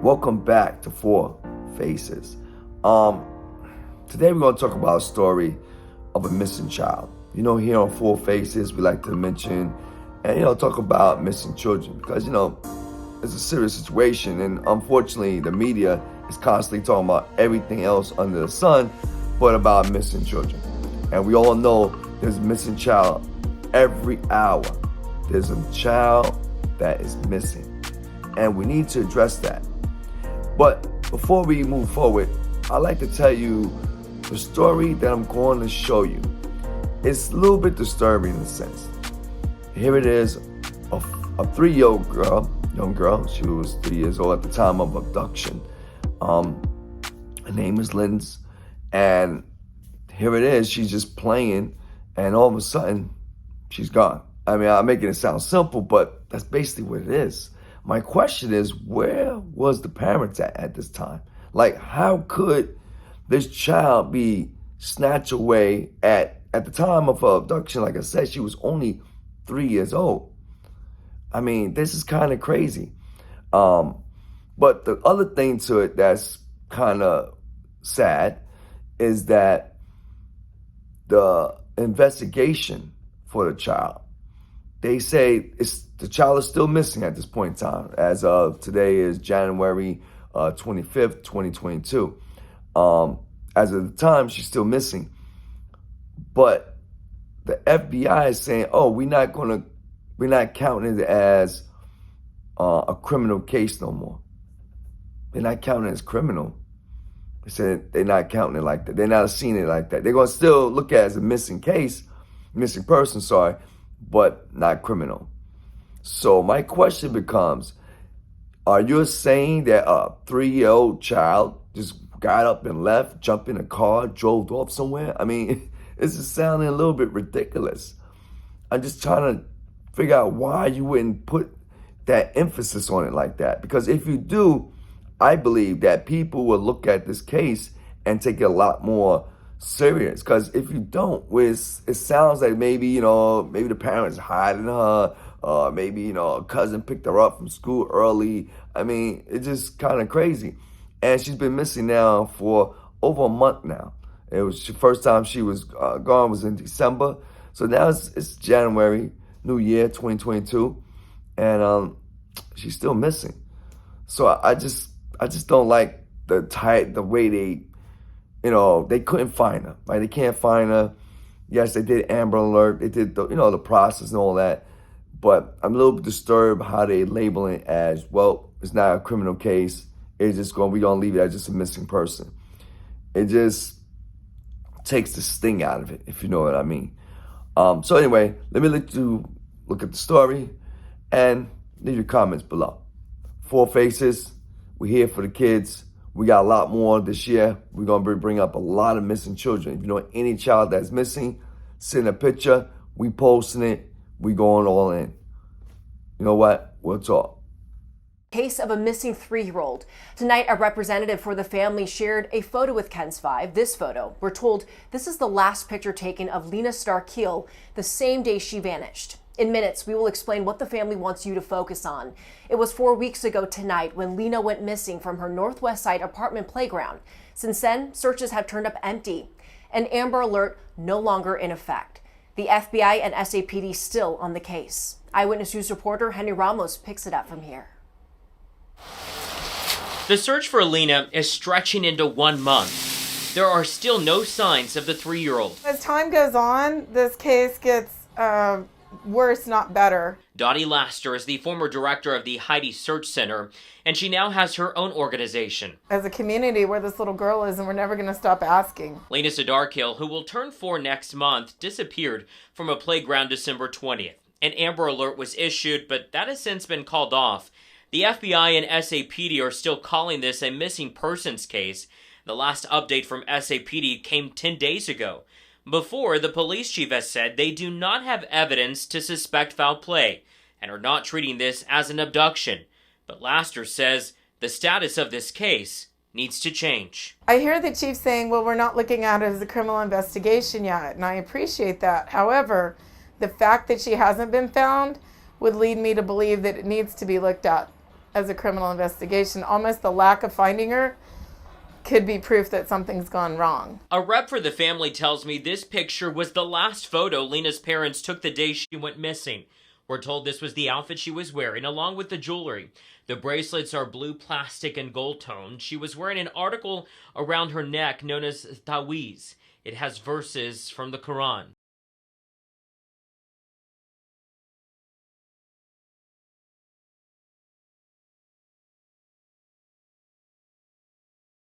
Welcome back to Four Faces. Today we're going to talk about a story of a missing child. You know, here on Four Faces, we like to mention and, talk about missing children because, it's a serious situation. And unfortunately, the media is constantly talking about everything else under the sun, but about missing children. And we all know there's a missing child every hour. There's a child that is missing. And we need to address that. But before we move forward, I'd like to tell you the story that I'm going to show you. It's a little bit disturbing in a sense. Here it is, a 3-year-old girl, young girl. She was 3 years old at the time of abduction. Her name is Lina, and here it is. She's just playing, and all of a sudden, she's gone. I mean, I'm making it sound simple, but that's basically what it is. My question is, where was the parents at this time? Like, how could this child be snatched away at the time of her abduction? Like I said, she was only 3 years old. I mean, this is kind of crazy. But the other thing to it that's kind of sad is that the investigation for the child, they say the child is still missing at this point in time. As of today is January 25th, 2022. As of the time, she's still missing. But the FBI is saying, oh, we're not counting it as a criminal case no more. They're not counting it as criminal. They said they're not counting it like that. They're not seeing it like that. They're going to still look at it as a missing person, but not criminal. So my question becomes, are you saying that a 3-year-old child just got up and left, jumped in a car, drove off somewhere? I mean, this is sounding a little bit ridiculous. I'm just trying to figure out why you wouldn't put that emphasis on it like that. Because if you do, I believe that people will look at this case and take it a lot more serious. Because if you don't, it sounds like maybe the parents hiding her, maybe a cousin picked her up from school early. I mean, it's just kind of crazy. And she's been missing now for over a month now. It was the first time she was gone was in December. So now it's January, New Year, 2022, and she's still missing. So I just don't like the way they couldn't find her, right? They can't find her. Yes, they did Amber Alert. They did the process and all that. But I'm a little bit disturbed how they label it as, well, it's not a criminal case. We're going to leave it as just a missing person. It just takes the sting out of it, if you know what I mean. So anyway, let me let you look at the story and leave your comments below. Four Faces, we're here for the kids. We got a lot more this year. We're going to bring up a lot of missing children. If you know any child that's missing, send a picture. We posting it. We going all in. You know what? We'll talk. Case of a missing 3-year-old. Tonight, a representative for the family shared a photo with KENS 5. This photo, we're told this is the last picture taken of Lina Starkeel the same day she vanished. In minutes, we will explain what the family wants you to focus on. It was 4 weeks ago tonight when Lina went missing from her Northwest Side apartment playground. Since then, searches have turned up empty. An Amber Alert no longer in effect. The FBI and SAPD still on the case. Eyewitness News reporter Henry Ramos picks it up from here. The search for Lina is stretching into 1 month. There are still no signs of the 3-year-old. As time goes on, this case gets worse, not better. Dottie Laster is the former director of the Heidi Search Center, and she now has her own organization. As a community where this little girl is, and we're never going to stop asking. Lina Starkeel, who will turn 4 next month, disappeared from a playground December 20th. An Amber Alert was issued, but that has since been called off. The FBI and SAPD are still calling this a missing persons case. The last update from SAPD came 10 days ago. Before, the police chief has said they do not have evidence to suspect foul play and are not treating this as an abduction. But Laster says the status of this case needs to change. I hear the chief saying, well, we're not looking at it as a criminal investigation yet, and I appreciate that. However, the fact that she hasn't been found would lead me to believe that it needs to be looked at as a criminal investigation. Almost the lack of finding her could be proof that something's gone wrong. A rep for the family tells me this picture was the last photo Lina's parents took the day she went missing. We're told this was the outfit she was wearing, along with the jewelry. The bracelets are blue plastic and gold toned. She was wearing an article around her neck known as tawiz. It has verses from the Quran.